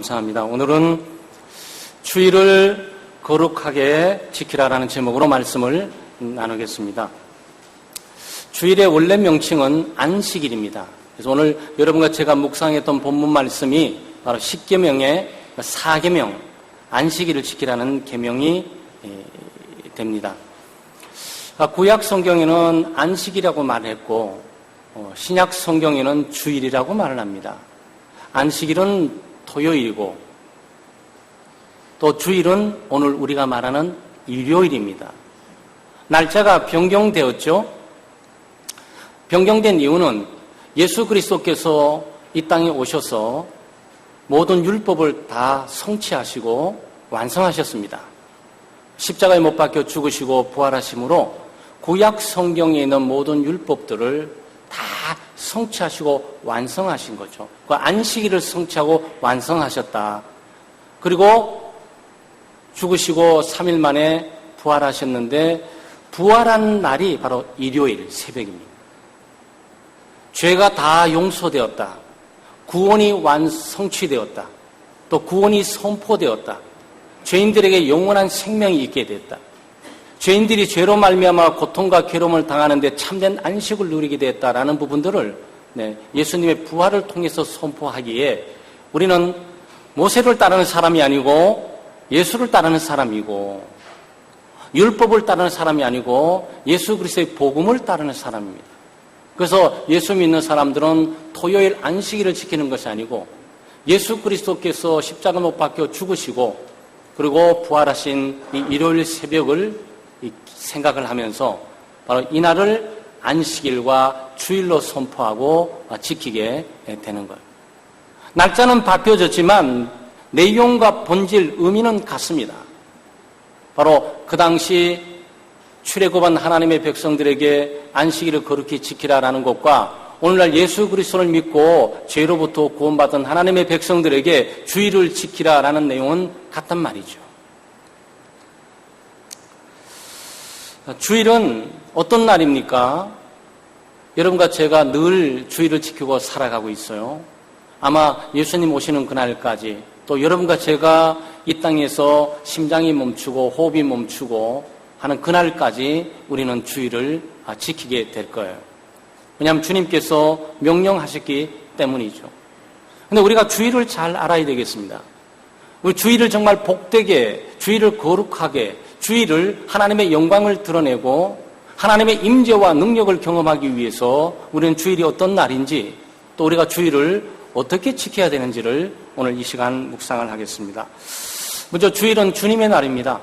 감사합니다. 오늘은 주일을 거룩하게 지키라라는 제목으로 말씀을 나누겠습니다. 주일의 원래 명칭은 안식일입니다. 그래서 오늘 여러분과 제가 묵상했던 본문 말씀이 바로 10계명의 4계명, 안식일을 지키라는 계명이 됩니다. 구약 성경에는 안식이라고 말했고 신약 성경에는 주일이라고 말을 합니다. 안식일은 토요일이고 또 주일은 오늘 우리가 말하는 일요일입니다. 날짜가 변경되었죠. 변경된 이유는 예수 그리스도께서 이 땅에 오셔서 모든 율법을 다 성취하시고 완성하셨습니다. 십자가에 못 박혀 죽으시고 부활하심으로 구약 성경에 있는 모든 율법들을 다 성취하시고 완성하신 거죠. 그 안식일을 성취하고 완성하셨다. 그리고 죽으시고 3일 만에 부활하셨는데 부활한 날이 바로 일요일 새벽입니다. 죄가 다 용서되었다. 구원이 성취되었다. 또 구원이 선포되었다. 죄인들에게 영원한 생명이 있게 됐다. 죄인들이 죄로 말미암아 고통과 괴로움을 당하는데 참된 안식을 누리게 됐다라는 부분들을 예수님의 부활을 통해서 선포하기에 우리는 모세를 따르는 사람이 아니고 예수를 따르는 사람이고 율법을 따르는 사람이 아니고 예수 그리스도의 복음을 따르는 사람입니다. 그래서 예수 믿는 사람들은 토요일 안식일을 지키는 것이 아니고 예수 그리스도께서 십자가 못 박혀 죽으시고 그리고 부활하신 이 일요일 새벽을 생각을 하면서 바로 이날을 안식일과 주일로 선포하고 지키게 되는 거예요. 날짜는 바뀌어졌지만 내용과 본질, 의미는 같습니다. 바로 그 당시 출애굽한 하나님의 백성들에게 안식일을 거룩히 지키라라는 것과 오늘날 예수 그리스도를 믿고 죄로부터 구원받은 하나님의 백성들에게 주일을 지키라라는 내용은 같단 말이죠. 주일은 어떤 날입니까? 여러분과 제가 늘 주일을 지키고 살아가고 있어요. 아마 예수님 오시는 그날까지 또 여러분과 제가 이 땅에서 심장이 멈추고 호흡이 멈추고 하는 그날까지 우리는 주일을 지키게 될 거예요. 왜냐하면 주님께서 명령하셨기 때문이죠. 그런데 우리가 주일을 잘 알아야 되겠습니다. 우리 주일을 정말 복되게, 주일을 거룩하게, 주일을 하나님의 영광을 드러내고 하나님의 임재와 능력을 경험하기 위해서 우리는 주일이 어떤 날인지 또 우리가 주일을 어떻게 지켜야 되는지를 오늘 이 시간 묵상을 하겠습니다. 먼저 주일은 주님의 날입니다.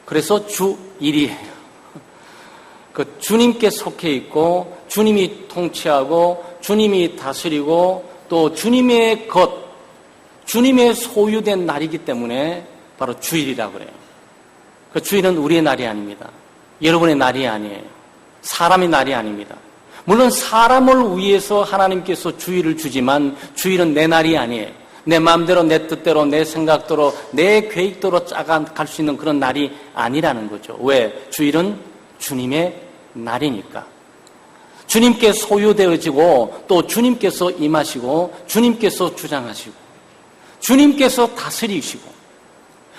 그래서 주일이에요. 그 주님께 속해 있고 주님이 통치하고 주님이 다스리고 또 주님의 것, 주님의 소유된 날이기 때문에 바로 주일이라고 그래요. 그 주일은 우리의 날이 아닙니다. 여러분의 날이 아니에요. 사람의 날이 아닙니다. 물론 사람을 위해서 하나님께서 주일을 주지만 주일은 내 날이 아니에요. 내 마음대로, 내 뜻대로, 내 생각대로, 내 계획대로 짜갈 수 있는 그런 날이 아니라는 거죠. 왜? 주일은 주님의 날이니까. 주님께 소유되어지고 또 주님께서 임하시고 주님께서 주장하시고 주님께서 다스리시고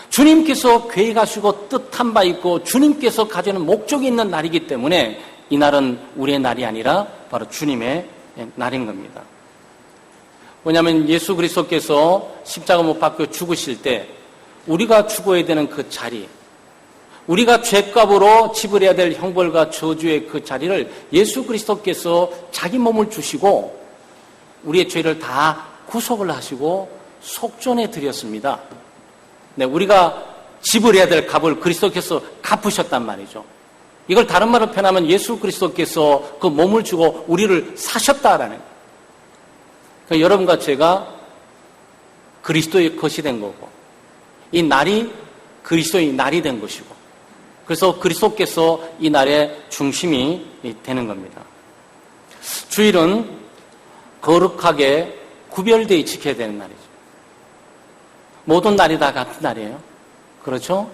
주님께서 계획하시고 뜻한 바 있고 주님께서 가지는 목적이 있는 날이기 때문에 이 날은 우리의 날이 아니라 바로 주님의 날인 겁니다. 왜냐하면 예수 그리스도께서 십자가 못 박혀 죽으실 때 우리가 죽어야 되는 그 자리, 우리가 죄값으로 지불해야 될 형벌과 저주의 그 자리를 예수 그리스도께서 자기 몸을 주시고 우리의 죄를 다 구속을 하시고 속전해 드렸습니다. 네, 우리가 지불해야 될 값을 그리스도께서 갚으셨단 말이죠. 이걸 다른 말로 표현하면 예수 그리스도께서 그 몸을 주고 우리를 사셨다라는 거예요. 그러니까 여러분과 제가 그리스도의 것이 된 거고 이 날이 그리스도의 날이 된 것이고 그래서 그리스도께서 이 날의 중심이 되는 겁니다. 주일은 거룩하게 구별되어 지켜야 되는 날이죠. 모든 날이 다 같은 날이에요. 그렇죠?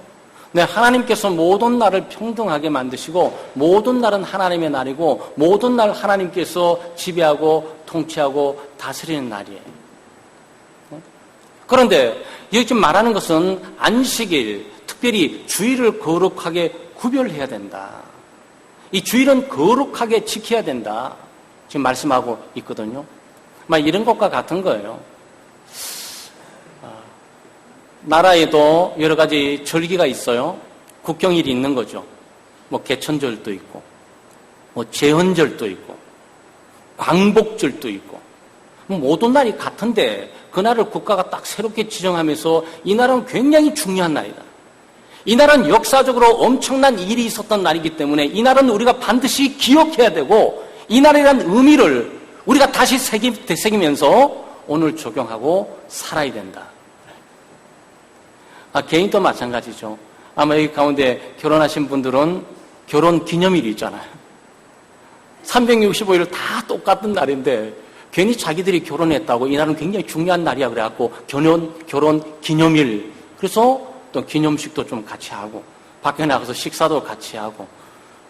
네, 하나님께서 모든 날을 평등하게 만드시고 모든 날은 하나님의 날이고 모든 날 하나님께서 지배하고 통치하고 다스리는 날이에요. 그런데 여기 지금 말하는 것은 안식일, 특별히 주일을 거룩하게 구별해야 된다. 이 주일은 거룩하게 지켜야 된다. 지금 말씀하고 있거든요. 막 이런 것과 같은 거예요. 나라에도 여러 가지 절기가 있어요. 국경일이 있는 거죠. 뭐 개천절도 있고, 뭐 제헌절도 있고, 광복절도 있고, 모든 날이 같은데 그날을 국가가 딱 새롭게 지정하면서 이 날은 굉장히 중요한 날이다. 이 날은 역사적으로 엄청난 일이 있었던 날이기 때문에 이 날은 우리가 반드시 기억해야 되고 이 날이라는 의미를 우리가 다시 새기면서 오늘 적용하고 살아야 된다. 개인도 마찬가지죠. 아마 여기 가운데 결혼하신 분들은 결혼 기념일이 있잖아요. 365일 다 똑같은 날인데 괜히 자기들이 결혼했다고 이 날은 굉장히 중요한 날이야 그래갖고 결혼 기념일, 그래서 또 기념식도 좀 같이 하고 밖에 나가서 식사도 같이 하고,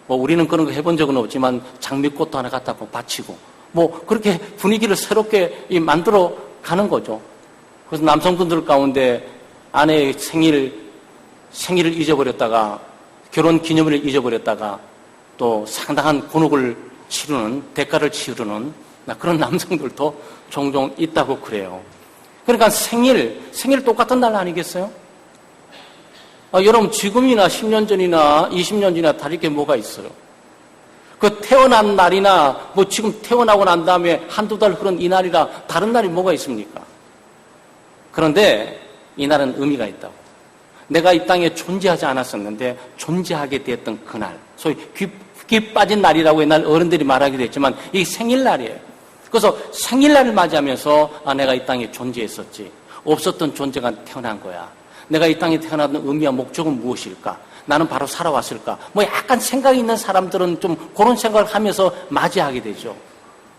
뭐 우리는 그런 거 해본 적은 없지만 장미꽃도 하나 갖다 바치고 뭐 그렇게 분위기를 새롭게 만들어 가는 거죠. 그래서 남성분들 가운데 아내의 생일을 잊어버렸다가 결혼 기념일을 잊어버렸다가 또 상당한 곤혹을 치르는, 대가를 치르는 그런 남성들도 종종 있다고 그래요. 그러니까 생일 똑같은 날 아니겠어요? 여러분 지금이나 10년 전이나 20년 전이나 다를 게 뭐가 있어요? 그 태어난 날이나 뭐 지금 태어나고 난 다음에 한두 달 흐른 이 날이라 다른 날이 뭐가 있습니까? 그런데 이 날은 의미가 있다고. 내가 이 땅에 존재하지 않았었는데 존재하게 됐던 그날, 소위 귀 빠진 날이라고 옛날 어른들이 말하기도 했지만 이게 생일날이에요. 그래서 생일날을 맞이하면서 내가 이 땅에 존재했었지. 없었던 존재가 태어난 거야. 내가 이 땅에 태어났던 의미와 목적은 무엇일까? 나는 바로 살아왔을까? 뭐 약간 생각이 있는 사람들은 좀 그런 생각을 하면서 맞이하게 되죠.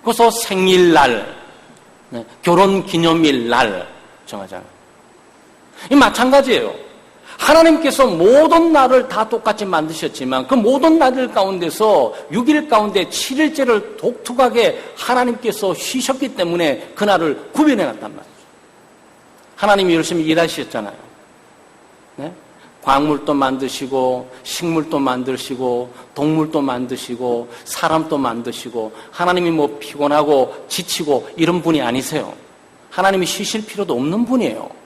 그래서 생일날, 결혼기념일 날 정하잖아요. 이 마찬가지예요. 하나님께서 모든 날을 다 똑같이 만드셨지만 그 모든 날들 가운데서 6일 가운데 7일째를 독특하게 하나님께서 쉬셨기 때문에 그 날을 구별해놨단 말이죠. 하나님이 열심히 일하셨잖아요. 네? 광물도 만드시고 식물도 만드시고 동물도 만드시고 사람도 만드시고 하나님이 뭐 피곤하고 지치고 이런 분이 아니세요. 하나님이 쉬실 필요도 없는 분이에요.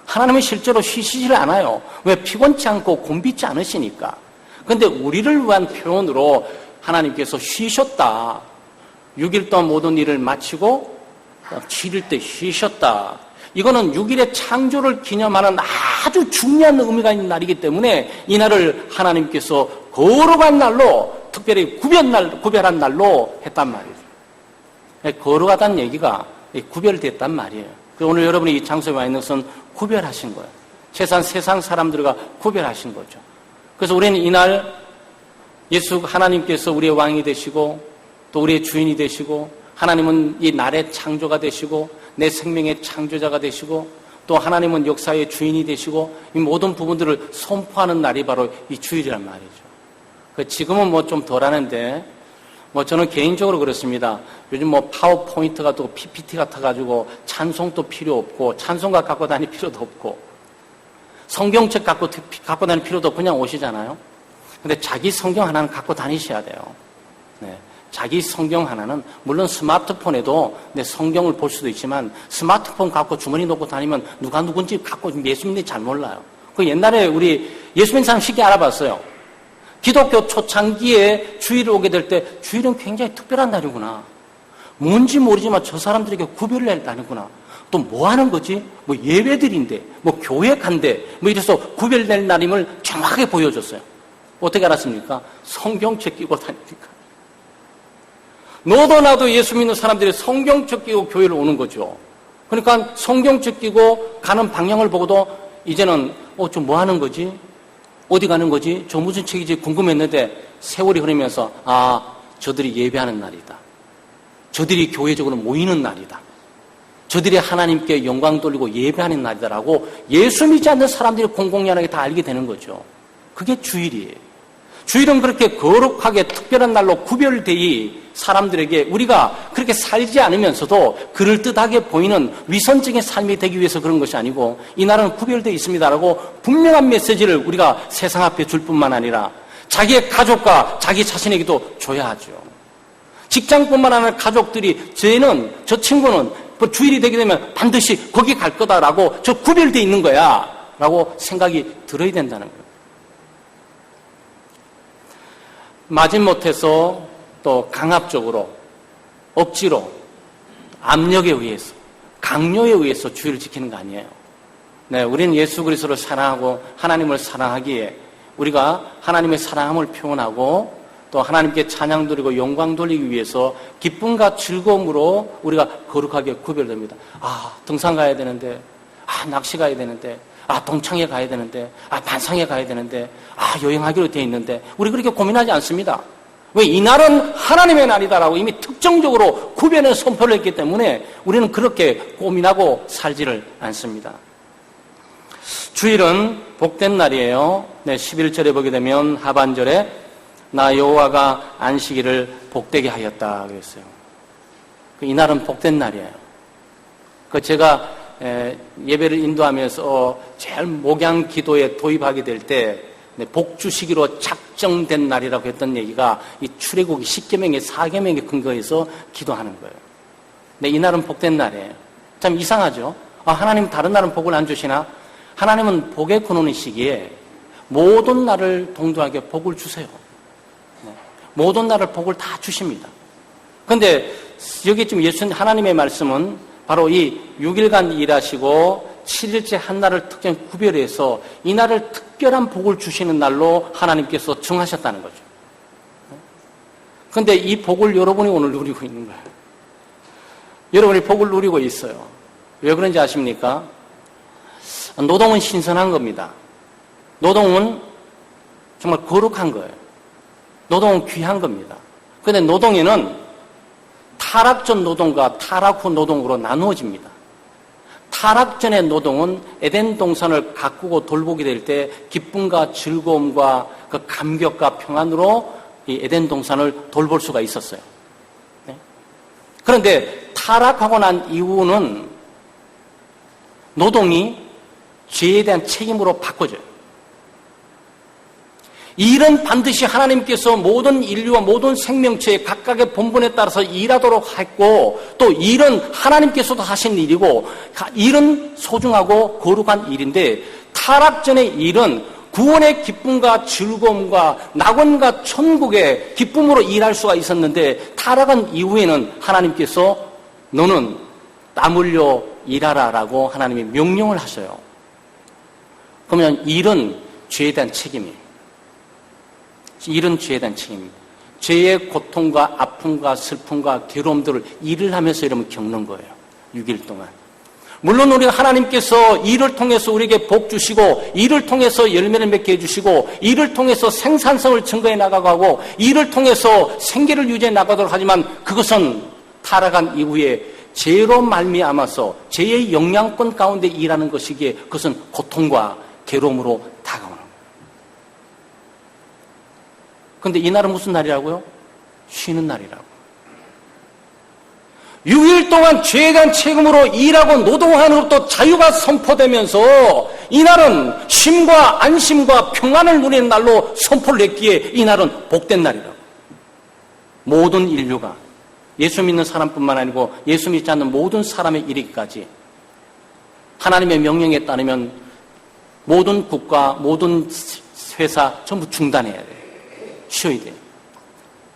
하나님은 실제로 쉬시질 않아요. 왜? 피곤치 않고 곤비지 않으시니까. 그런데 우리를 위한 표현으로 하나님께서 쉬셨다. 6일 동안 모든 일을 마치고 7일 때 쉬셨다. 이거는 6일의 창조를 기념하는 아주 중요한 의미가 있는 날이기 때문에 이 날을 하나님께서 거룩한 날로, 특별히 구별한 날로 했단 말이에요. 거룩하다는 얘기가 구별됐단 말이에요. 오늘 여러분이 이 장소에 와 있는 것은 구별하신 거예요. 세상 사람들과 구별하신 거죠. 그래서 우리는 이날 예수 하나님께서 우리의 왕이 되시고 또 우리의 주인이 되시고 하나님은 이 날의 창조가 되시고 내 생명의 창조자가 되시고 또 하나님은 역사의 주인이 되시고 이 모든 부분들을 선포하는 날이 바로 이 주일이란 말이죠. 지금은 뭐 좀 덜하는데 뭐 저는 개인적으로 그렇습니다. 요즘 뭐 파워포인트가 또 PPT 같아가지고 찬송도 필요 없고 찬송가 갖고 다닐 필요도 없고 성경책 갖고 다닐 필요도 없고 그냥 오시잖아요. 근데 자기 성경 하나는 갖고 다니셔야 돼요. 네. 자기 성경 하나는 물론 스마트폰에도 내 성경을 볼 수도 있지만 스마트폰 갖고 주머니 놓고 다니면 누가 누군지 갖고 예수 믿는지 잘 몰라요. 그 옛날에 우리 예수 믿는 사람 쉽게 알아봤어요. 기독교 초창기에 주일을 오게 될 때 주일은 굉장히 특별한 날이구나. 뭔지 모르지만 저 사람들에게 구별을 낼 날이구나. 또 뭐 하는 거지? 뭐 예배드린대, 뭐 교회 간대, 뭐 이래서 구별될 날임을 정확하게 보여줬어요. 어떻게 알았습니까? 성경책 끼고 다니니까. 너도 나도 예수 믿는 사람들이 성경책 끼고 교회를 오는 거죠. 그러니까 성경책 끼고 가는 방향을 보고도 이제는 좀 뭐 하는 거지? 어디 가는 거지? 저 무슨 책이지? 궁금했는데 세월이 흐르면서 저들이 예배하는 날이다. 저들이 교회적으로 모이는 날이다. 저들이 하나님께 영광 돌리고 예배하는 날이다라고 예수 믿지 않는 사람들이 공공연하게 다 알게 되는 거죠. 그게 주일이에요. 주일은 그렇게 거룩하게 특별한 날로 구별되이 사람들에게 우리가 그렇게 살지 않으면서도 그럴듯하게 보이는 위선적인 삶이 되기 위해서 그런 것이 아니고 이 날은 구별되어 있습니다라고 분명한 메시지를 우리가 세상 앞에 줄 뿐만 아니라 자기의 가족과 자기 자신에게도 줘야 하죠. 직장뿐만 아니라 가족들이 저 친구는 주일이 되게 되면 반드시 거기 갈 거다라고 저 구별되어 있는 거야 라고 생각이 들어야 된다는 거예요. 마지못해서 또 강압적으로 억지로 압력에 의해서 강요에 의해서 주의를 지키는 거 아니에요. 네, 우리는 예수 그리스도를 사랑하고 하나님을 사랑하기에 우리가 하나님의 사랑함을 표현하고 또 하나님께 찬양 드리고 영광 돌리기 위해서 기쁨과 즐거움으로 우리가 거룩하게 구별됩니다. 등산 가야 되는데, 낚시 가야 되는데, 동창회 가야 되는데, 반상회 가야 되는데, 여행하기로 되어 있는데, 우리 그렇게 고민하지 않습니다. 왜? 이 날은 하나님의 날이다라고 이미 특정적으로 구별해 선포를 했기 때문에 우리는 그렇게 고민하고 살지를 않습니다. 주일은 복된 날이에요. 네, 11절에 보게 되면 하반절에 나 여호와가 안식일을 복되게 하였다 그랬어요. 이 날은 복된 날이에요. 제가 예배를 인도하면서 제일 목양 기도에 도입하게 될 때 복 주시기로 작정된 날이라고 했던 얘기가 이 출애굽기 10계명의 4계명에 근거해서 기도하는 거예요. 네, 이 날은 복된 날이에요. 참 이상하죠? 하나님 다른 날은 복을 안 주시나? 하나님은 복에 거놓는 시기에 모든 날을 동등하게 복을 주세요. 네, 모든 날을 복을 다 주십니다. 그런데 여기 지금 예수님 하나님의 말씀은 바로 이 6일간 일하시고 7일째 한 날을 특정 구별해서 이 날을 특별한 복을 주시는 날로 하나님께서 정하셨다는 거죠. 그런데 이 복을 여러분이 오늘 누리고 있는 거예요. 여러분이 복을 누리고 있어요. 왜 그런지 아십니까? 노동은 신선한 겁니다. 노동은 정말 거룩한 거예요. 노동은 귀한 겁니다. 그런데 노동에는 타락 전 노동과 타락 후 노동으로 나누어집니다. 타락 전의 노동은 에덴 동산을 가꾸고 돌보게 될 때 기쁨과 즐거움과 그 감격과 평안으로 이 에덴 동산을 돌볼 수가 있었어요. 네? 그런데 타락하고 난 이후는 노동이 죄에 대한 책임으로 바꿔져요. 이 일은 반드시 하나님께서 모든 인류와 모든 생명체의 각각의 본분에 따라서 일하도록 했고 또 일은 하나님께서도 하신 일이고 일은 소중하고 거룩한 일인데 타락 전의 일은 구원의 기쁨과 즐거움과 낙원과 천국의 기쁨으로 일할 수가 있었는데 타락한 이후에는 하나님께서 너는 땀 흘려 일하라라고 하나님이 명령을 하셔요. 그러면 일은 죄에 대한 책임이에요. 일은 죄에 대한 책임입니다. 죄의 고통과 아픔과 슬픔과 괴로움들을 일을 하면서 여러분 겪는 거예요. 6일 동안. 물론 우리가 하나님께서 일을 통해서 우리에게 복 주시고 일을 통해서 열매를 맺게 해주시고 일을 통해서 생산성을 증거해 나가고 일을 통해서 생계를 유지해 나가도록 하지만 그것은 타락한 이후에 죄로 말미암아서 죄의 영향권 가운데 일하는 것이기에 그것은 고통과 괴로움으로 다가오는 거예요. 그런데 이 날은 무슨 날이라고요? 쉬는 날이라고. 6일 동안 죄에 대한 책임으로 일하고 노동하는 것도 자유가 선포되면서 이 날은 쉼과 안심과 평안을 누리는 날로 선포를 했기에 이 날은 복된 날이라고. 모든 인류가 예수 믿는 사람뿐만 아니고 예수 믿지 않는 모든 사람의 이르기까지 하나님의 명령에 따르면 모든 국가, 모든 회사 전부 중단해야 돼요. 쉬어야 돼요.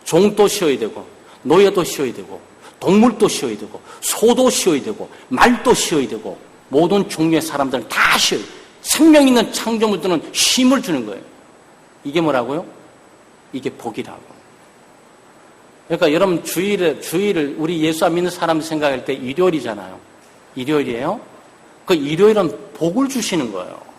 종도 쉬어야 되고 노예도 쉬어야 되고 동물도 쉬어야 되고 소도 쉬어야 되고 말도 쉬어야 되고 모든 종류의 사람들은 다 쉬어야 돼요. 생명 있는 창조물들은 쉼을 주는 거예요. 이게 뭐라고요? 이게 복이라고. 그러니까 여러분 주일을 우리 예수 안 믿는 사람 생각할 때 일요일이잖아요. 일요일이에요? 그 일요일은 복을 주시는 거예요.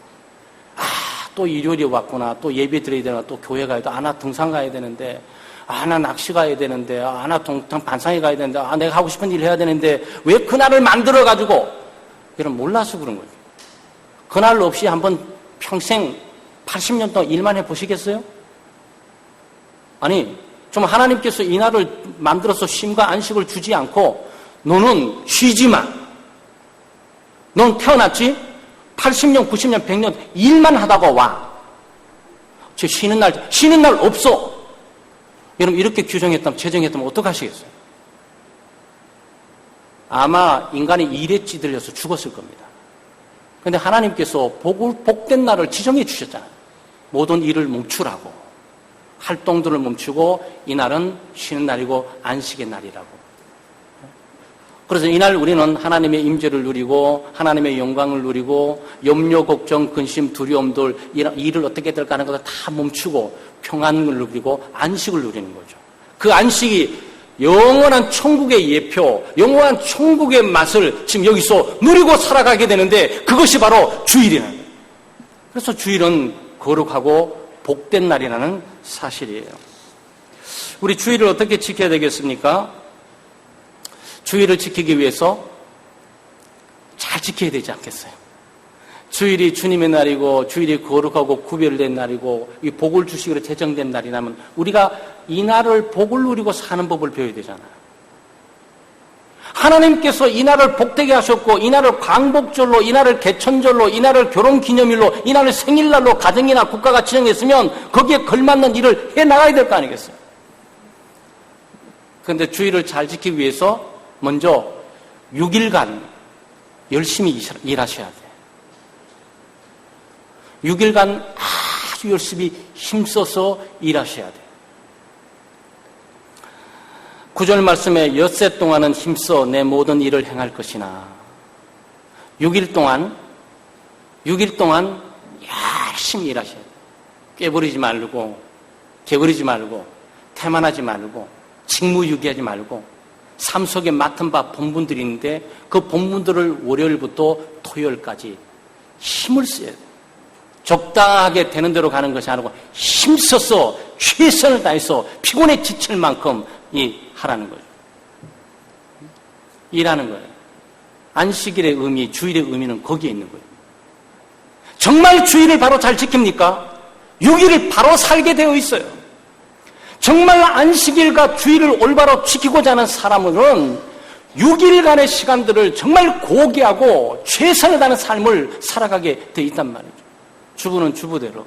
또 일요일이 왔구나. 또 예배 드려야 되나. 또 교회 가야 돼. 나 등산 가야 되는데. 나 낚시 가야 되는데. 나 반상회 가야 되는데. 내가 하고 싶은 일 해야 되는데. 왜 그날을 만들어가지고. 여러분 몰라서 그런 거예요. 그날 없이 한번 평생 80년 동안 일만 해보시겠어요? 아니, 좀 하나님께서 이 날을 만들어서 쉼과 안식을 주지 않고 너는 쉬지 마. 넌 태어났지? 80년, 90년, 100년 일만 하다가 와. 쉬는 날 없어. 여러분 이렇게 규정했다면, 제정했다면 어떡하시겠어요? 아마 인간이 일에 찌들려서 죽었을 겁니다. 그런데 하나님께서 복된 날을 지정해 주셨잖아요. 모든 일을 멈추라고. 활동들을 멈추고 이 날은 쉬는 날이고 안식의 날이라고. 그래서 이날 우리는 하나님의 임재를 누리고 하나님의 영광을 누리고 염려, 걱정, 근심, 두려움들 일을 어떻게 될까 하는 것을 다 멈추고 평안을 누리고 안식을 누리는 거죠. 그 안식이 영원한 천국의 예표, 영원한 천국의 맛을 지금 여기서 누리고 살아가게 되는데 그것이 바로 주일이라는 거예요. 그래서 주일은 거룩하고 복된 날이라는 사실이에요. 우리 주일을 어떻게 지켜야 되겠습니까? 주일을 지키기 위해서 잘 지켜야 되지 않겠어요? 주일이 주님의 날이고 주일이 거룩하고 구별된 날이고 이 복을 주시기로 제정된 날이라면 우리가 이 날을 복을 누리고 사는 법을 배워야 되잖아요. 하나님께서 이 날을 복되게 하셨고 이 날을 광복절로, 이 날을 개천절로, 이 날을 결혼기념일로, 이 날을 생일날로 가정이나 국가가 지정했으면 거기에 걸맞는 일을 해나가야 될 거 아니겠어요? 그런데 주일을 잘 지키기 위해서 먼저 6일간 열심히 일하셔야 돼요. 6일간 아주 열심히 힘써서 일하셔야 돼요. 9절 말씀에 엿새 동안은 힘써 내 모든 일을 행할 것이나 6일 동안 열심히 일하셔야 돼요. 깨버리지 말고 게으르지 말고 태만하지 말고 직무유기하지 말고 삶 속에 맡은 바 본분들이 있는데 그 본분들을 월요일부터 토요일까지 힘을 써야 돼요. 적당하게 되는 대로 가는 것이 아니고 힘써서 최선을 다해서 피곤에 지칠 만큼 하라는 거죠. 일하는 거예요. 안식일의 의미, 주일의 의미는 거기에 있는 거예요. 정말 주일을 바로 잘 지킵니까? 6일을 바로 살게 되어 있어요. 정말 안식일과 주일을 올바로 지키고자 하는 사람은 6일간의 시간들을 정말 고귀하고 최선을 다하는 삶을 살아가게 되어 있단 말이죠. 주부는 주부대로,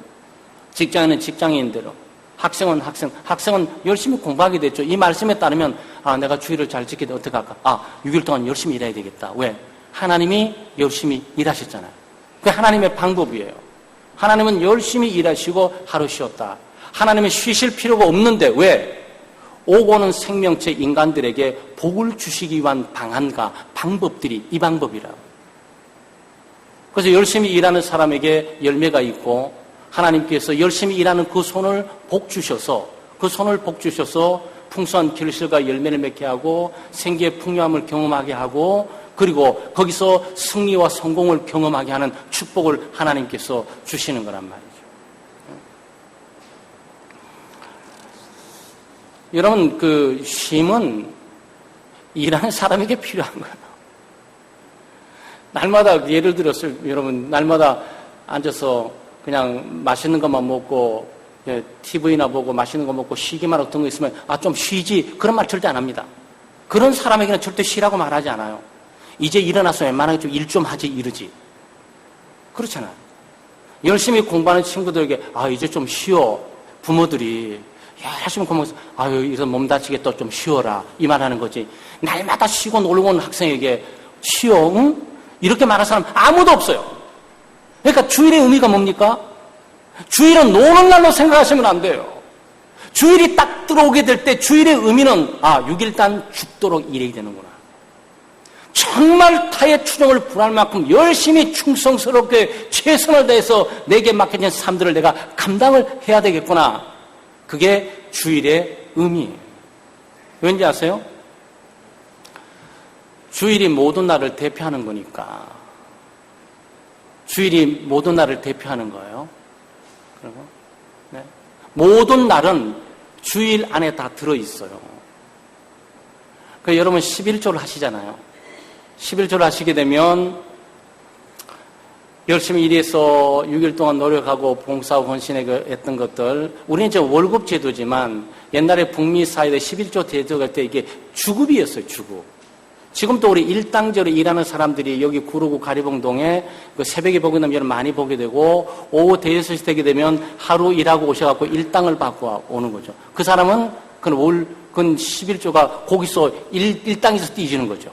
직장인은 직장인대로, 학생은 학생은 열심히 공부하게 됐죠. 이 말씀에 따르면 내가 주일을 잘 지키되 어떻게 할까? 6일 동안 열심히 일해야 되겠다. 왜? 하나님이 열심히 일하셨잖아요. 그게 하나님의 방법이에요. 하나님은 열심히 일하시고 하루 쉬었다. 하나님은 쉬실 필요가 없는데 왜? 오고 오는 생명체 인간들에게 복을 주시기 위한 방안과 방법들이 이 방법이라고. 그래서 열심히 일하는 사람에게 열매가 있고 하나님께서 열심히 일하는 그 손을 복 주셔서 풍성한 결실과 열매를 맺게 하고 생기의 풍요함을 경험하게 하고 그리고 거기서 승리와 성공을 경험하게 하는 축복을 하나님께서 주시는 거란 말이죠. 여러분, 그 쉼은 일하는 사람에게 필요한 거예요. 날마다 예를 들어서 여러분 날마다 앉아서 그냥 맛있는 것만 먹고 TV나 보고 맛있는 거 먹고 쉬기만 하고 등 거 있으면 좀 쉬지 그런 말 절대 안 합니다. 그런 사람에게는 절대 쉬라고 말하지 않아요. 이제 일어나서 웬만하게 좀 일 좀 하지 이러지. 그렇잖아요. 열심히 공부하는 친구들에게 이제 좀 쉬어. 부모들이 열심히 공부해서 이래서 몸 다치겠다 좀 쉬어라 이 말하는 거지. 날마다 쉬고 놀고 오는 학생에게 쉬어 응? 이렇게 말하는 사람 아무도 없어요. 그러니까 주일의 의미가 뭡니까? 주일은 노는 날로 생각하시면 안 돼요. 주일이 딱 들어오게 될 때 주일의 의미는 6일단 죽도록 일해야 되는구나. 정말 타의 추정을 불할 만큼 열심히 충성스럽게 최선을 다해서 내게 맡겨진 삶들을 내가 감당을 해야 되겠구나. 그게 주일의 의미예요. 왠지 아세요? 주일이 모든 날을 대표하는 거니까. 주일이 모든 날을 대표하는 거예요. 그리고 모든 날은 주일 안에 다 들어있어요. 그러니까 여러분 11조를 하시잖아요. 11조를 하시게 되면 열심히 일해서 6일 동안 노력하고 봉사하고 헌신했던 것들, 우리는 이제 월급 제도지만 옛날에 북미 사회의 11조 제도가 때 이게 주급이었어요, 주급. 지금도 우리 일당제로 일하는 사람들이 여기 구로구 가리봉동에 그 새벽에 보게 되면 많이 보게 되고 오후 대여섯이 되게 되면 하루 일하고 오셔갖고 일당을 받고 오는 거죠. 그 사람은 그건 11조가 거기서 일당에서 띄지는 거죠.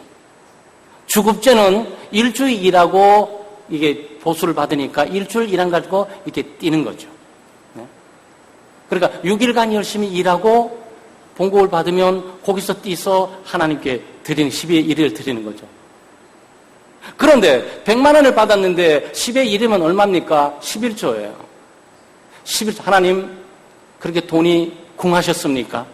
주급제는 일주일 일하고 이게 보수를 받으니까 일주일 일한 가지고 이렇게 뛰는 거죠. 그러니까 6일간 열심히 일하고 봉급을 받으면 거기서 뛰서 하나님께 드리는 10의 1을 드리는 거죠. 그런데 100만 원을 받았는데 10의 1이면 얼마입니까? 11조예요. 11조. 하나님 그렇게 돈이 궁하셨습니까?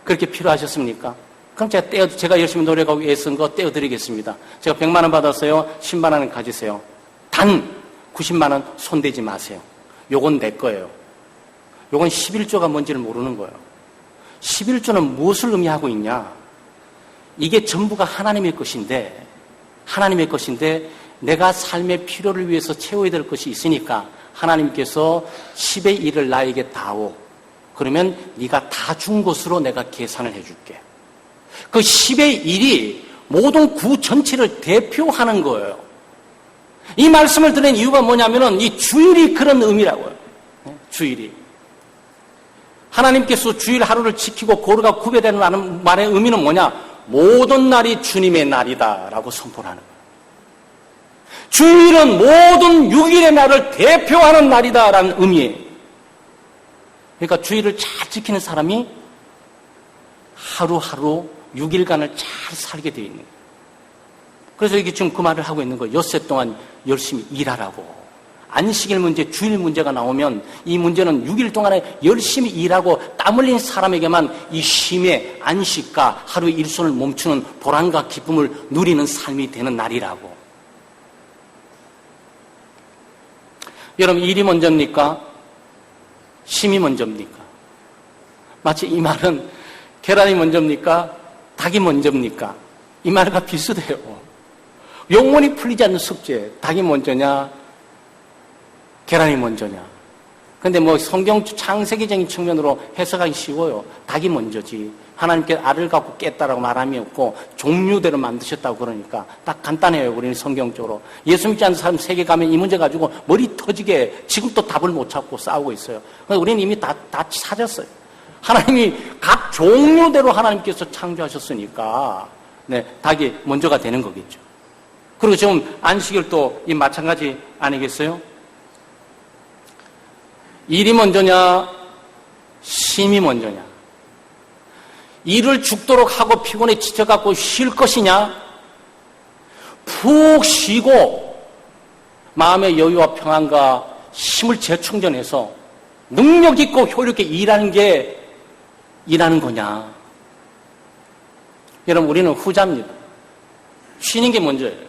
그렇게 필요하셨습니까? 그럼 제가 열심히 노력하고 애쓴 거 떼어드리겠습니다. 제가 100만 원 받았어요. 10만 원은 가지세요. 단 90만 원 손대지 마세요. 요건 내 거예요. 요건 11조가 뭔지를 모르는 거예요. 11조는 무엇을 의미하고 있냐? 이게 전부가 하나님의 것인데 내가 삶의 필요를 위해서 채워야 될 것이 있으니까 하나님께서 10의 1을 나에게 다오. 그러면 네가 다 준 것으로 내가 계산을 해줄게. 그 10의 1이 모든 구 전체를 대표하는 거예요. 이 말씀을 드린 이유가 뭐냐면은 이 주일이 그런 의미라고요. 주일이. 하나님께서 주일 하루를 지키고 거룩하고 구별되는 말의 의미는 뭐냐? 모든 날이 주님의 날이다라고 선포하는 거예요. 주일은 모든 6일의 날을 대표하는 날이다라는 의미예요. 그러니까 주일을 잘 지키는 사람이 하루하루 6일간을 잘 살게 되어 있는 거예요. 그래서 이게 지금 그 말을 하고 있는 거예요. 엿새 동안 열심히 일하라고. 안식일 문제, 주일 문제가 나오면 이 문제는 6일 동안에 열심히 일하고 땀 흘린 사람에게만 이 쉼의 안식과 하루의 일손을 멈추는 보람과 기쁨을 누리는 삶이 되는 날이라고. 여러분, 일이 먼저입니까? 쉼이 먼저입니까? 마치 이 말은 계란이 먼저입니까? 닭이 먼저입니까? 이 말과 비슷해요. 영원히 풀리지 않는 숙제. 닭이 먼저냐? 계란이 먼저냐? 근데 뭐 성경 창세기적인 측면으로 해석하기 쉬워요. 닭이 먼저지. 하나님께 알을 갖고 깼다라고 말함이 없고 종류대로 만드셨다고 그러니까 딱 간단해요. 우리는 성경적으로. 예수 믿지 않는 사람 세계 가면 이 문제 가지고 머리 터지게 지금도 답을 못 찾고 싸우고 있어요. 우리는 이미 다 찾았어요. 하나님이 각 종류대로 하나님께서 창조하셨으니까 네, 닭이 먼저가 되는 거겠죠. 그리고 지금 안식일도 이 마찬가지 아니겠어요? 일이 먼저냐, 쉼이 먼저냐? 일을 죽도록 하고 피곤해 지쳐갖고 쉴 것이냐? 푹 쉬고 마음의 여유와 평안과 힘을 재충전해서 능력 있고 효력 있게 일하는 게 일하는 거냐? 여러분, 우리는 후자입니다. 쉬는 게 먼저예요.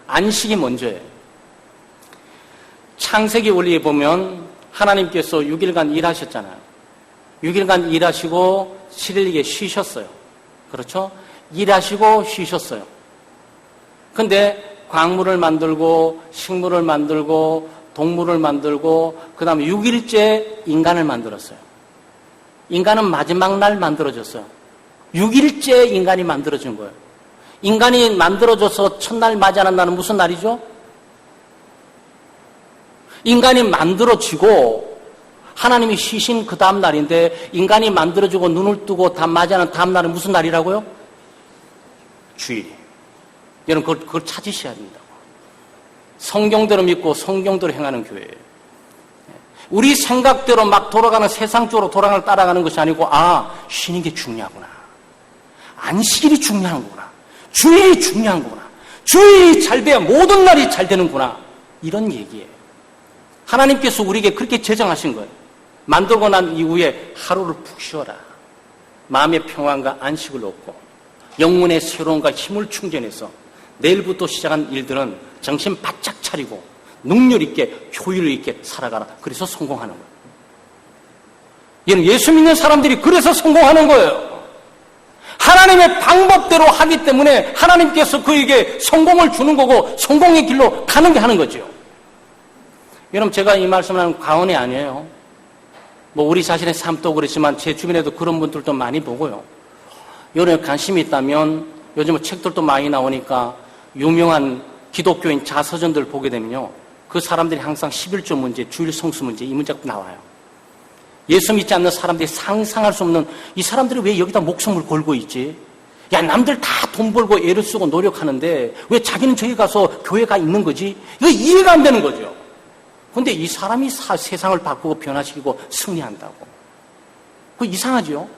안식이 먼저예요. 창세기 원리에 보면 하나님께서 6일간 일하셨잖아요. 6일간 일하시고 7일에 쉬셨어요. 그렇죠? 일하시고 쉬셨어요. 근데 광물을 만들고 식물을 만들고 동물을 만들고 그 다음에 6일째 인간을 만들었어요. 인간은 마지막 날 만들어졌어요. 6일째 인간이 만들어진 거예요. 인간이 만들어져서 첫날 맞이하는 날은 무슨 날이죠? 인간이 만들어지고 하나님이 쉬신 그 다음 날인데 인간이 만들어지고 눈을 뜨고 다 맞이하는 다음 날은 무슨 날이라고요? 주일. 여러분 그걸 찾으셔야 된다고. 성경대로 믿고 성경대로 행하는 교회예요. 우리 생각대로 막 돌아가는 세상적으로 돌아가는 따라가는 것이 아니고 쉬는 게 중요하구나. 안식일이 중요한 거구나. 주일이 중요한 거구나. 주일이 잘 돼야 모든 날이 잘 되는구나. 이런 얘기예요. 하나님께서 우리에게 그렇게 제정하신 거예요. 만들고 난 이후에 하루를 푹 쉬어라. 마음의 평안과 안식을 얻고 영혼의 새로움과 힘을 충전해서 내일부터 시작한 일들은 정신 바짝 차리고 능률 있게 효율 있게 살아가라. 그래서 성공하는 거예요. 얘는 예수 믿는 사람들이 그래서 성공하는 거예요. 하나님의 방법대로 하기 때문에 하나님께서 그에게 성공을 주는 거고 성공의 길로 가는 게 하는 거죠. 여러분, 제가 이 말씀을 하는 과언이 아니에요. 뭐 우리 자신의 삶도 그렇지만 제 주변에도 그런 분들도 많이 보고요. 여러분이 관심이 있다면 요즘은 책들도 많이 나오니까 유명한 기독교인 자서전들 보게 되면요, 그 사람들이 항상 11조 문제, 주일 성수 문제, 이 문제가 나와요. 예수 믿지 않는 사람들이 상상할 수 없는, 이 사람들이 왜 여기다 목숨을 걸고 있지? 야, 남들 다 돈 벌고 애를 쓰고 노력하는데 왜 자기는 저기 가서 교회가 있는 거지? 이거 이해가 안 되는 거죠. 근데 이 사람이 세상을 바꾸고 변화시키고 승리한다고. 그거 이상하죠?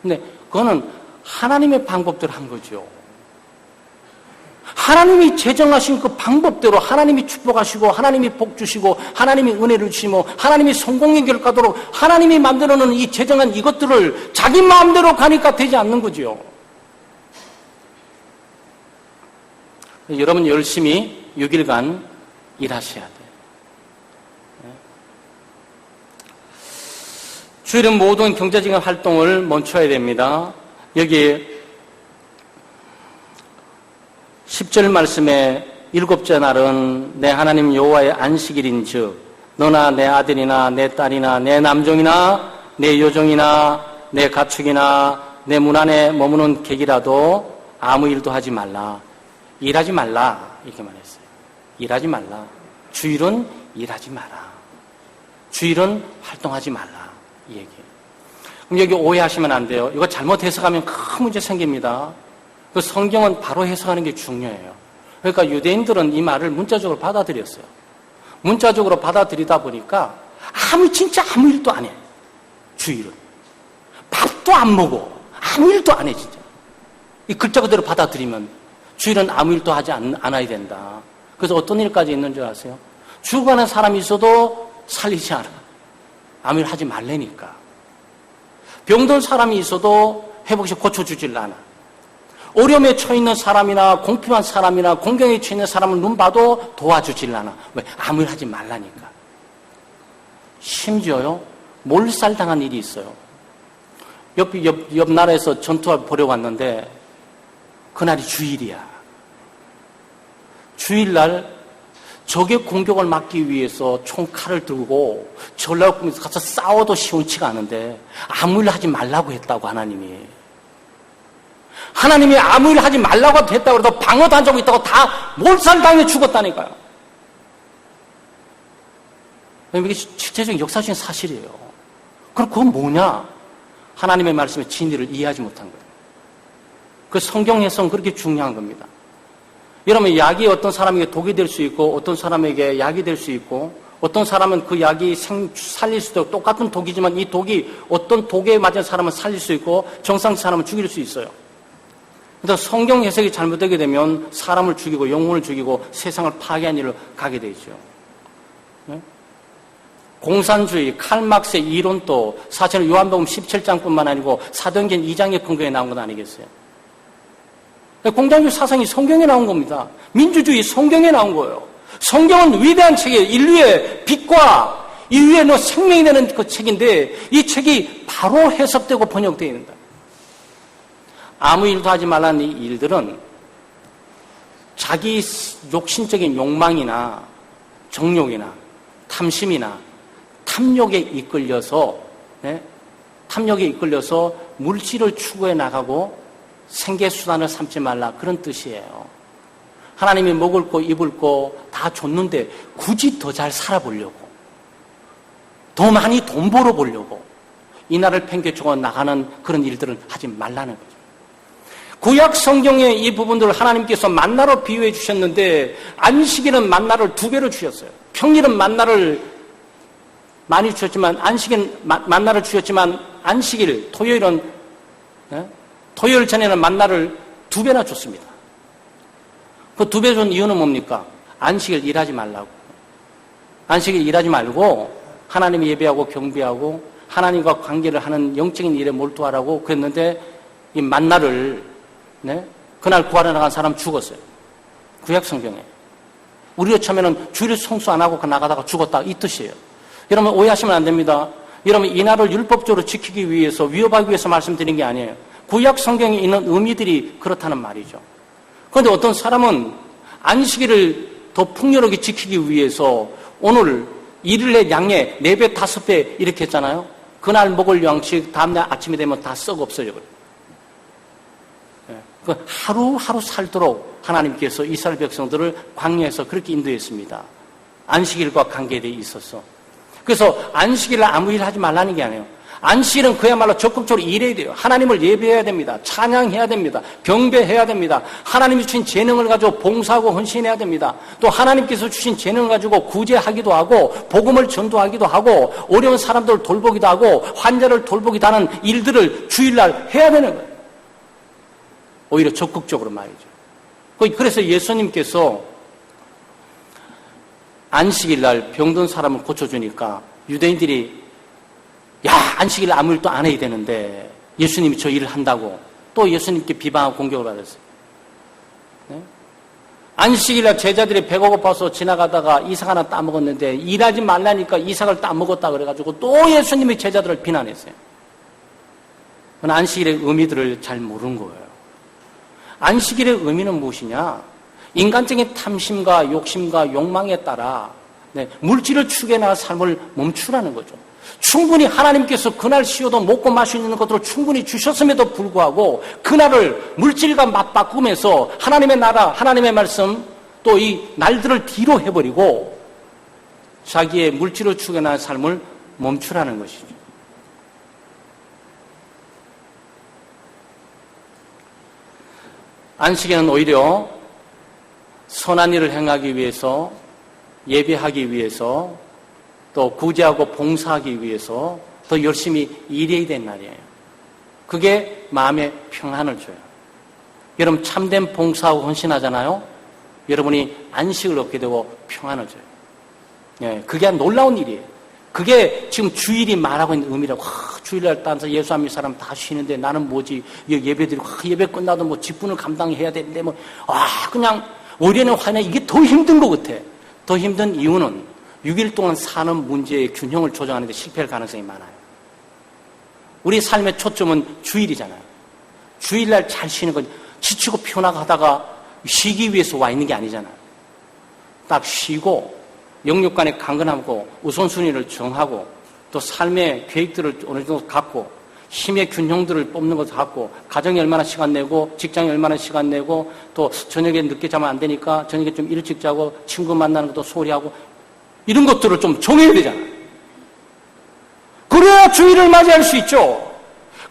근데 그거는 하나님의 방법대로 한 거죠. 하나님이 제정하신 그 방법대로 하나님이 축복하시고 하나님이 복 주시고 하나님이 은혜를 주시고 하나님이 성공의 결과도록 하나님이 만들어 놓은 이 제정한 이것들을 자기 마음대로 가니까 되지 않는 거죠. 여러분 열심히 6일간 일하셔야 돼요. 주일은 모든 경제적인 활동을 멈춰야 됩니다. 여기 10절 말씀에 일곱째 날은 내 하나님 여호와의 안식일인즉 너나 내 아들이나 내 딸이나 내 남종이나 내 여종이나 내 가축이나 내 문 안에 머무는 객이라도 아무 일도 하지 말라. 일하지 말라 이렇게 말했어요. 일하지 말라. 주일은 일하지 마라. 주일은 활동하지 말라 이 얘기예요. 그럼 여기 오해하시면 안 돼요. 이거 잘못 해석하면 큰 문제 생깁니다. 그 성경은 바로 해석하는 게 중요해요. 그러니까 유대인들은 이 말을 문자적으로 받아들였어요. 문자적으로 받아들이다 보니까 진짜 아무 일도 안 해. 주일은. 밥도 안 먹어. 아무 일도 안 해, 진짜. 이 글자 그대로 받아들이면 주일은 아무 일도 하지 않아야 된다. 그래서 어떤 일까지 있는 줄 아세요? 죽어가는 사람이 있어도 살리지 않아. 아무 일 하지 말라니까. 병든 사람이 있어도 회복시 고쳐주질 않아. 어려움에 처해 있는 사람이나 공평한 사람이나 공경에 처해 있는 사람을 눈 봐도 도와주질 않아. 왜? 아무 일 하지 말라니까. 심지어요, 몰살당한 일이 있어요. 옆 나라에서 전투를 보러 왔는데 그날이 주일이야. 주일날 적의 공격을 막기 위해서 총칼을 들고 전라국에서 가서 싸워도 시원치가 않은데 아무 일 하지 말라고 했다고 하나님이. 하나님이 아무 일 하지 말라고 했다고 해도 방어도 안 하고 있다고 다 몰살당해 죽었다니까요. 이게 실제적인 역사적인 사실이에요. 그럼 그건 뭐냐? 하나님의 말씀의 진리를 이해하지 못한 거예요. 그 성경 해석은 그렇게 중요한 겁니다. 여러분, 약이 어떤 사람에게 독이 될 수 있고 어떤 사람에게 약이 될 수 있고 어떤 사람은 그 약이 살릴 수도 있고 똑같은 독이지만 이 독이 어떤 독에 맞은 사람은 살릴 수 있고 정상 사람은 죽일 수 있어요. 그래서 성경 해석이 잘못되게 되면 사람을 죽이고 영혼을 죽이고 세상을 파괴한 일을 가게 되죠. 네? 공산주의, 칼막스의 이론도 사실은 요한복음 17장뿐만 아니고 사도행전 2장의 근거에 나온 건 아니겠어요? 공산주의 사상이 성경에 나온 겁니다. 민주주의 성경에 나온 거예요. 성경은 위대한 책이에요. 인류의 빛과 인류의 생명이 되는 그 책인데 이 책이 바로 해석되고 번역되어 있는다. 아무 일도 하지 말라는 이 일들은 자기 욕심적인 욕망이나 정욕이나 탐심이나 탐욕에 이끌려서 물질을 추구해 나가고 생계수단을 삼지 말라 그런 뜻이에요. 하나님이 먹을 거 입을 거 다 줬는데 굳이 더 잘 살아보려고 더 많이 돈 벌어보려고 이 나라를 팽개치고 나가는 그런 일들을 하지 말라는 거죠. 구약 성경의 이 부분들을 하나님께서 만나로 비유해 주셨는데 안식일은 만나를 2배로 주셨어요. 평일은 만나를 많이 주셨지만 안식일은 만나를 주셨지만 안식일 토요일 전에는 만나를 2배나 줬습니다. 그 2배 준 이유는 뭡니까? 안식일 일하지 말라고. 안식일 일하지 말고 하나님 예배하고 경배하고 하나님과 관계를 하는 영적인 일에 몰두하라고 그랬는데 이 만나를 그날 구하러 나간 사람 죽었어요. 구약 성경에. 우리가 처음에는 주일 성수 안 하고 나가다가 죽었다 이 뜻이에요. 여러분 오해하시면 안 됩니다. 여러분 이 날을 율법적으로 지키기 위해서 위협하기 위해서 말씀드린 게 아니에요. 구약 성경에 있는 의미들이 그렇다는 말이죠. 그런데 어떤 사람은 안식일을 더 풍요롭게 지키기 위해서 오늘 1일에 양에 4배, 5배 이렇게 했잖아요. 그날 먹을 양식 다음날 아침이 되면 다 썩어 없어져요. 하루하루 살도록 하나님께서 이스라엘 백성들을 광야에서 그렇게 인도했습니다. 안식일과 관계되어 있어서. 그래서 안식일을 아무 일 하지 말라는 게 아니에요. 안식일은 그야말로 적극적으로 일해야 돼요. 하나님을 예배해야 됩니다. 찬양해야 됩니다. 경배해야 됩니다. 하나님이 주신 재능을 가지고 봉사하고 헌신해야 됩니다. 또 하나님께서 주신 재능을 가지고 구제하기도 하고 복음을 전도하기도 하고 어려운 사람들을 돌보기도 하고 환자를 돌보기도 하는 일들을 주일날 해야 되는 거예요. 오히려 적극적으로 말이죠. 그래서 예수님께서 안식일날 병든 사람을 고쳐주니까 유대인들이 야, 안식일 아무 일도 안 해야 되는데 예수님이 저 일을 한다고 또 예수님께 비방하고 공격을 받았어요. 네? 안식일날 제자들이 배가 고파서 지나가다가 이삭 하나 따먹었는데 일하지 말라니까 이삭을 따먹었다 그래가지고 또 예수님이 제자들을 비난했어요. 그건 안식일의 의미들을 잘 모르는 거예요. 안식일의 의미는 무엇이냐? 인간적인 탐심과 욕심과 욕망에 따라 물질을 추구해나갈 삶을 멈추라는 거죠. 충분히 하나님께서 그날 쉬어도 먹고 마실 수 있는 것들을 충분히 주셨음에도 불구하고 그날을 물질과 맞바꾸면서 하나님의 나라, 하나님의 말씀 또 이 날들을 뒤로 해버리고 자기의 물질을 추구해나갈 삶을 멈추라는 것이죠. 안식일은 오히려 선한 일을 행하기 위해서 예배하기 위해서 또 구제하고 봉사하기 위해서 더 열심히 일해야 되는 날이에요. 그게 마음의 평안을 줘요. 여러분 참된 봉사하고 헌신하잖아요. 여러분이 안식을 얻게 되고 평안을 줘요. 예, 그게 놀라운 일이에요. 그게 지금 주일이 말하고 있는 의미라고. 주일날 따라서 예수 안 믿는 사람 다 쉬는데 나는 뭐지? 예배드리고 예배 끝나도 뭐 직분을 감당해야 되는데 그냥 오히려는 화내 이게 더 힘든 것 같아. 더 힘든 이유는 6일 동안 사는 문제의 균형을 조정하는 데 실패할 가능성이 많아요. 우리 삶의 초점은 주일이잖아요. 주일날 잘 쉬는 건 지치고 피곤하고 하다가 쉬기 위해서 와 있는 게 아니잖아요. 딱 쉬고 영육간에 강건하고 우선순위를 정하고 또 삶의 계획들을 어느 정도 갖고 힘의 균형들을 뽑는 것도 갖고 가정에 얼마나 시간 내고 직장에 얼마나 시간 내고 또 저녁에 늦게 자면 안 되니까 저녁에 좀 일찍 자고 친구 만나는 것도 소홀히 하고 이런 것들을 좀 정해야 되잖아요. 그래야 주일을 맞이할 수 있죠.